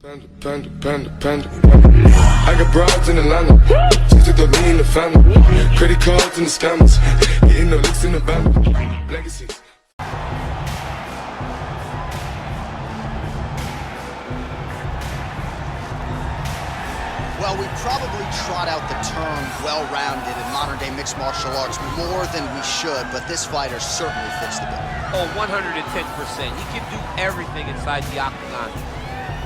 Panda. I got broads in Atlanta. She took the lean in the family. Credit cards and the scammers. Getting no licks in the band. Legacies. Well, we probably trot out the term well-rounded in modern-day mixed martial arts more than we should, but this fighter certainly fits the bill. Oh, 110%. He can do everything inside the octagon.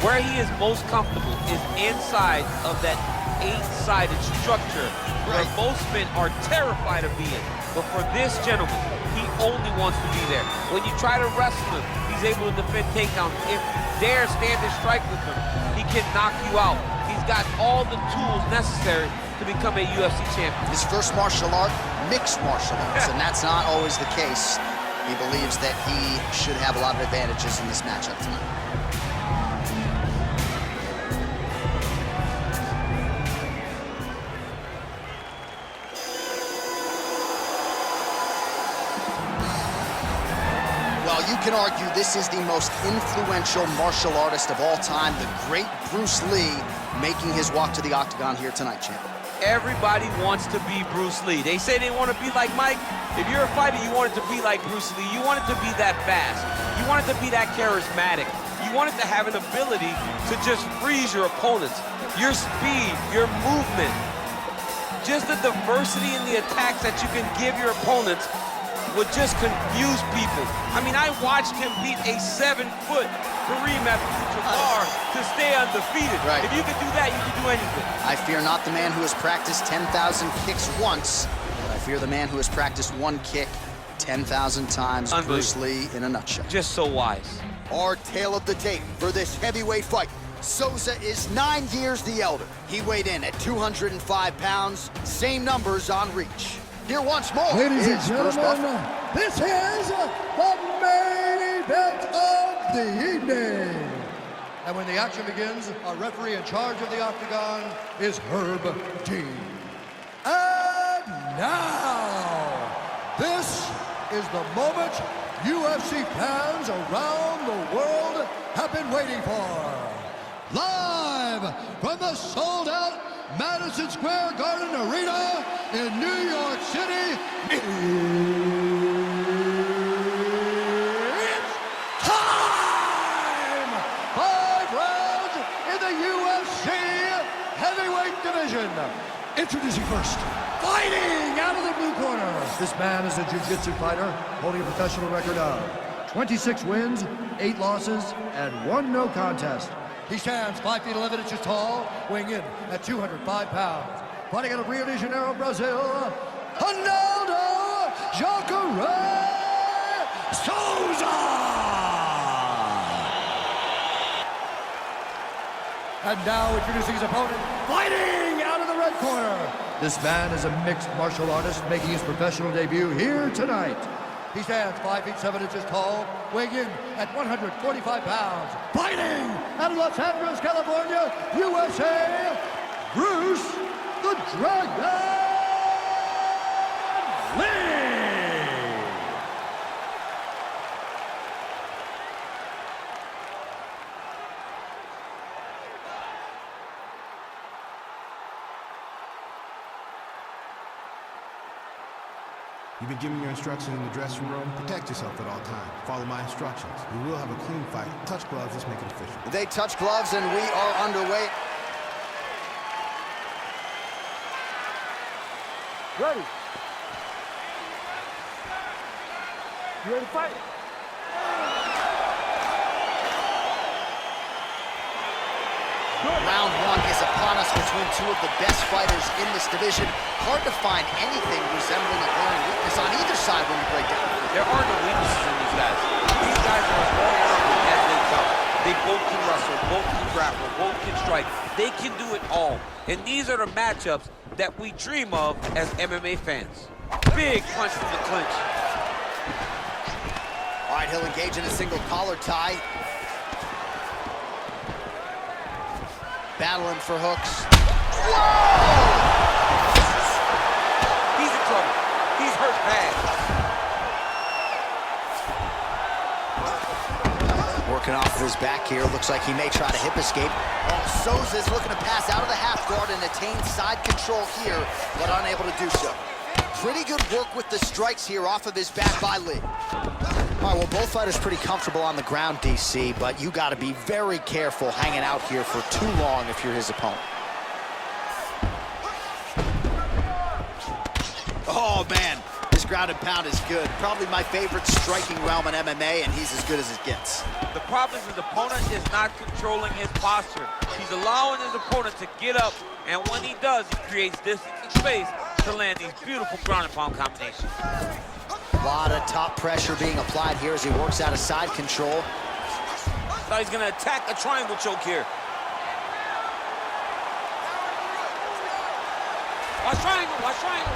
Where he is most comfortable is inside of that 8-sided structure, where most men are terrified of being. But for this gentleman, he only wants to be there. When you try to wrestle him, he's able to defend takedowns. If you dare stand and strike with him, he can knock you out. He's got all the tools necessary to become a UFC champion. His first martial art, mixed martial arts, and that's not always the case. He believes that he should have a lot of advantages in this matchup tonight. Well, you can argue this is the most influential martial artist of all time, the great Bruce Lee, making his walk to the octagon here tonight, champ. Everybody wants to be Bruce Lee. They say they want to be like Mike. If you're a fighter, you want it to be like Bruce Lee. You want it to be that fast. You want it to be that charismatic. You want it to have an ability to just freeze your opponents. Your speed, your movement, just the diversity in the attacks that you can give your opponents would just confuse people. I mean, I watched him beat a 7-foot Kareem Abdul-Jabbar to stay undefeated. Right. If you can do that, you can do anything. I fear not the man who has practiced 10,000 kicks once, but I fear the man who has practiced one kick 10,000 times. Bruce Lee in a nutshell. Just so wise. Our tale of the tape for this heavyweight fight. Souza is 9 years the elder. He weighed in at 205 pounds, same numbers on reach. Here once more, ladies and gentlemen, this is the main event of the evening. And when the action begins, our referee in charge of the octagon is Herb Dean. And now, this is the moment UFC fans around the world have been waiting for. Live from the sold-out Madison Square Garden Arena in New York City, it's time! 5 rounds in the UFC heavyweight division. Introducing first, fighting out of the blue corner. This man is a jiu-jitsu fighter holding a professional record of 26 wins, 8 losses, and 1 no contest. He stands 5 feet 11 inches tall, weighing in at 205 pounds. Fighting out of Rio de Janeiro, Brazil, Ronaldo Jacare Souza! And now introducing his opponent, fighting out of the red corner. This man is a mixed martial artist making his professional debut here tonight. He stands 5 feet 7 inches tall, weighing in at 145 pounds. Fighting out of Los Angeles, California, USA, Bruce the Dragon Lee! You've been giving your instructions in the dressing room. Protect yourself at all times. Follow my instructions. We will have a clean fight. Touch gloves, let's make it official. They touch gloves and we are underway. Ready. You ready to fight? Round 1 is upon us between 2 of the best fighters in this division. Hard to find anything resembling a glaring weakness on either side when you break down. There are no weaknesses in these guys. These guys are as well-rounded as they come. They both can wrestle, both can grapple, both can strike. They can do it all. And these are the matchups that we dream of as MMA fans. Big punch from the clinch. All right, he'll engage in a single collar tie. Battling for hooks. Whoa! He's in trouble. He's hurt bad. Working off of his back here. Looks like he may try to hip escape. Oh, Souza's looking to pass out of the half guard and attain side control here, but unable to do so. Pretty good work with the strikes here off of his back by Lee. All right, well, both fighters pretty comfortable on the ground, DC, but you got to be very careful hanging out here for too long if you're his opponent. Oh, man, this ground and pound is good. Probably my favorite striking realm in MMA, and he's as good as it gets. The problem is his opponent is not controlling his posture. He's allowing his opponent to get up, and when he does, he creates distance and space to land these beautiful ground and pound combinations. A lot of top pressure being applied here as he works out of side control. Now he's gonna attack a triangle choke here. Watch triangle, watch triangle.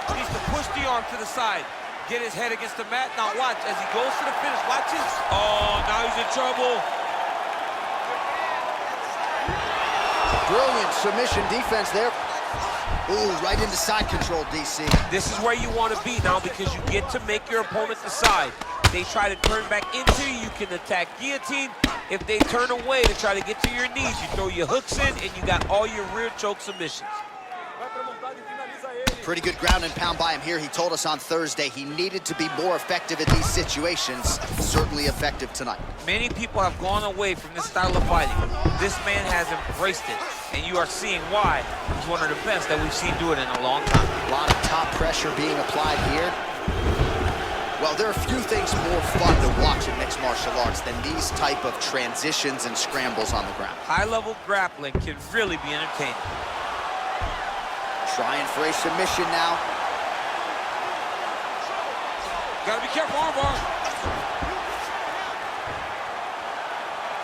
He needs to push the arm to the side. Get his head against the mat. Now watch, as he goes to the finish, watch this. Oh, now he's in trouble. Brilliant submission defense there. Ooh, right into side control, DC. This is where you want to be now because you get to make your opponent decide. They try to turn back into you, you can attack guillotine. If they turn away to try to get to your knees, you throw your hooks in and you got all your rear choke submissions. Pretty good ground and pound by him here. He told us on Thursday he needed to be more effective in these situations. Certainly effective tonight. Many people have gone away from this style of fighting. This man has embraced it, and you are seeing why he's one of the best that we've seen do it in a long time. A lot of top pressure being applied here. Well, there are few things more fun to watch in mixed martial arts than these type of transitions and scrambles on the ground. High-level grappling can really be entertaining. Trying for a submission now. Gotta be careful, armbar.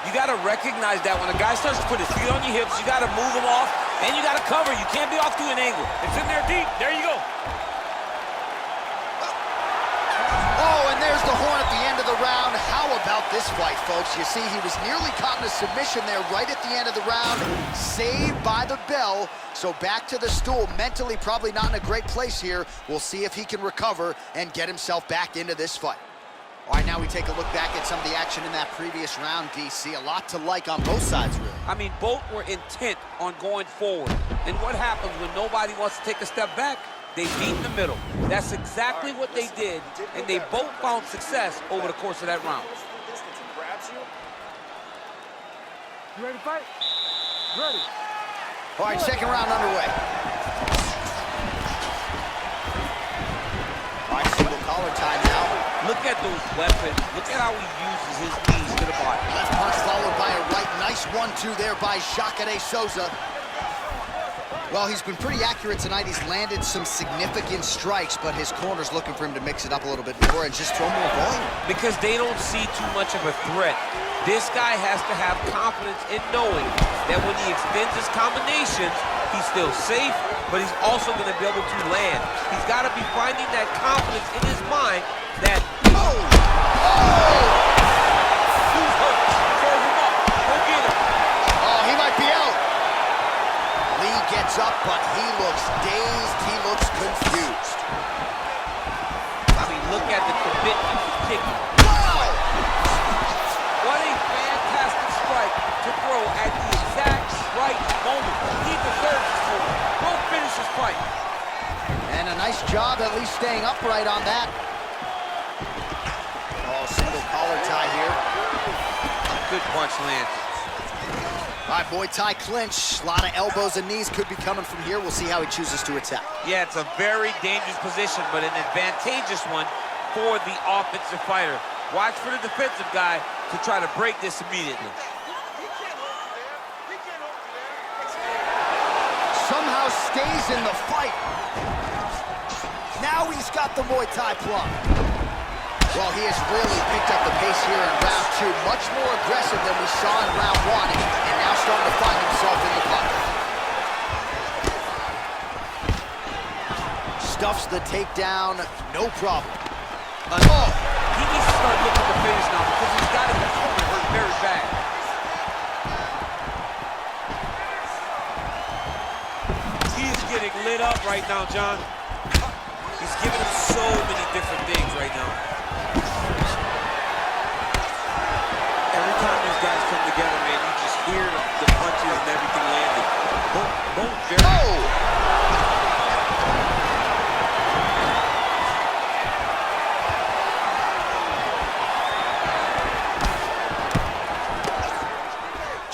You gotta recognize that when a guy starts to put his feet on your hips, you gotta move him off, and you gotta cover. You can't be off to an angle. It's in there deep. There you go. Oh, and there's the horn at the end of the round. How about this fight, folks? You see, he was nearly caught in a submission there right at the end of the round. Saved by the bell. So back to the stool. Mentally probably not in a great place here. We'll see if he can recover and get himself back into this fight. All right, now we take a look back at some of the action in that previous round, DC. A lot to like on both sides, really. I mean, both were intent on going forward. And what happens when nobody wants to take a step back? They meet in the middle. That's exactly what they did, and they both found success over the course of that round. You ready to fight? Ready. All right, second round underway. All right, single collar tie now. Look at those weapons. Look at how he uses his knees to the body. Left punch followed by a right. Nice 1-2 there by Jacare Souza. Well, he's been pretty accurate tonight. He's landed some significant strikes, but his corner's looking for him to mix it up a little bit more and just throw more volume. Because they don't see too much of a threat. This guy has to have confidence in knowing that when he extends his combinations, he's still safe, but he's also going to be able to land. He's got to be finding that confidence in his mind that... Oh! Who's hurt? Throw him up. Go get him. Oh, he might be out. Lee gets up, but he looks dazed. He looks confused. I mean, look at the commitment to kicking. Wow! What a fantastic strike to throw at the exact right moment. He deserves this move. Go finish his fight. And a nice job at least staying upright on that. Oh, single collar tie here. Good punch lands. All right, Muay Thai clinch. A lot of elbows and knees could be coming from here. We'll see how he chooses to attack. Yeah, it's a very dangerous position, but an advantageous one for the offensive fighter. Watch for the defensive guy to try to break this immediately. Somehow stays in the fight. Now he's got the Muay Thai plum. Well, he has really picked up the pace here in round two. Much more aggressive than we saw in round one, and now starting to find himself in the pocket. Stuffs the takedown, no problem. He needs to start looking to finish now because he's got his opponent hurt very bad. He is getting lit up right now, John. giving him so many different things right now. Every time these guys come together, man, you just hear the punches and everything landing. Both very... Oh!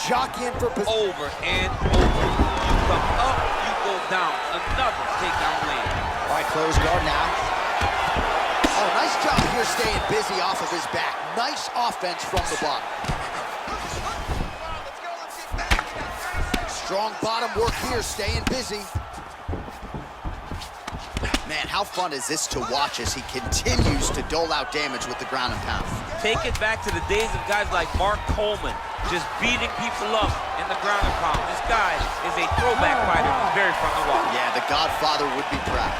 Jockeying for position. Over and over. You come up, you go down. Another takedown land. All right, close guard now. Oh, nice job here staying busy off of his back. Nice offense from the bottom. Strong bottom work here, staying busy. Man, how fun is this to watch as he continues to dole out damage with the ground and pound. Take it back to the days of guys like Mark Coleman, just beating people up in the ground and pound. This guy is a throwback fighter, very fun to watch. Yeah, the Godfather would be proud.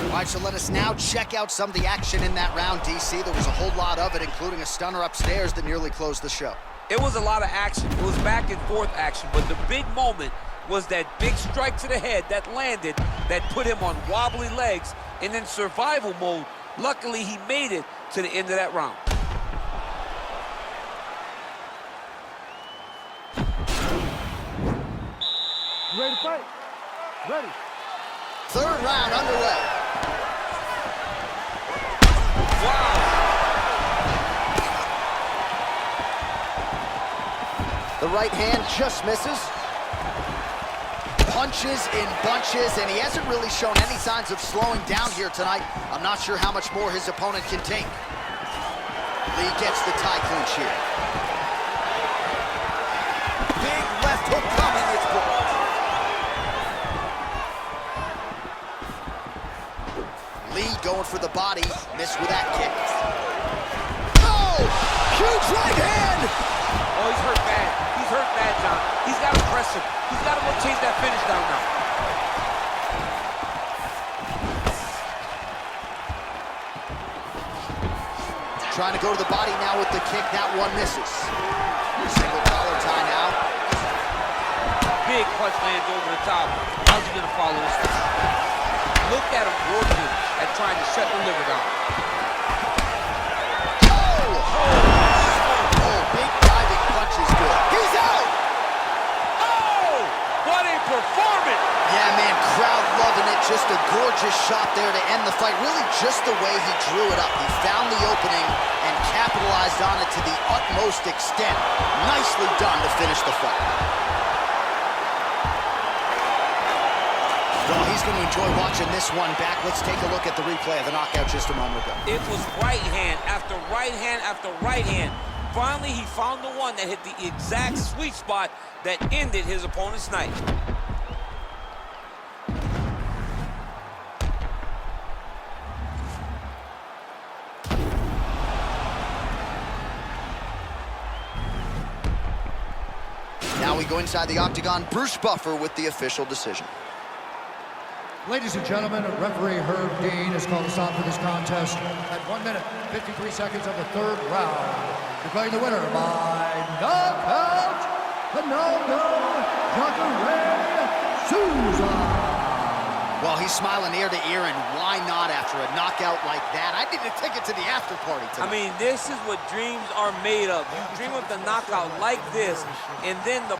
All right, so let us now check out some of the action in that round, DC. There was a whole lot of it, including a stunner upstairs that nearly closed the show. It was a lot of action. It was back and forth action, but the big moment was that big strike to the head that landed, that put him on wobbly legs, and in survival mode, luckily he made it to the end of that round. You ready to fight? Ready. Third round underway. Wow. The right hand just misses. Punches in bunches, and he hasn't really shown any signs of slowing down here tonight. I'm not sure how much more his opponent can take. Lee gets the tie clinch here. Big left hook coming, it's blocked. Lee going for the body, missed with that kick. Oh, huge right hand! Oh, he's hurt bad. He's hurt bad, John. He's got to press him. He's got to go chase that finish down now. Trying to go to the body now with the kick. That one misses. Single collar tie now. Big punch lands over the top. How's he going to follow this? Look at him working at trying to shut the liver down. Oh, big diving punch is good. He's out! Oh, what a performance! Yeah, man, crowd loving it. Just a gorgeous shot there to end the fight. Really just the way he drew it up. He found the opening and capitalized on it to the utmost extent. Nicely done to finish the fight. Well, he's going to enjoy watching this one back. Let's take a look at the replay of the knockout just a moment ago. It was right hand after right hand after right hand. Finally, he found the one that hit the exact sweet spot that ended his opponent's night. Now we go inside the octagon. Bruce Buffer with the official decision. Ladies and gentlemen, referee Herb Dean has called a stop for this contest at 1 minute, 53 seconds of the third round. Declaring the winner by knockout, Jacare Souza. Well, he's smiling ear to ear, and why not after a knockout like that? I need a ticket to the after party tonight. I mean, this is what dreams are made of. You dream of the knockout like this, and then the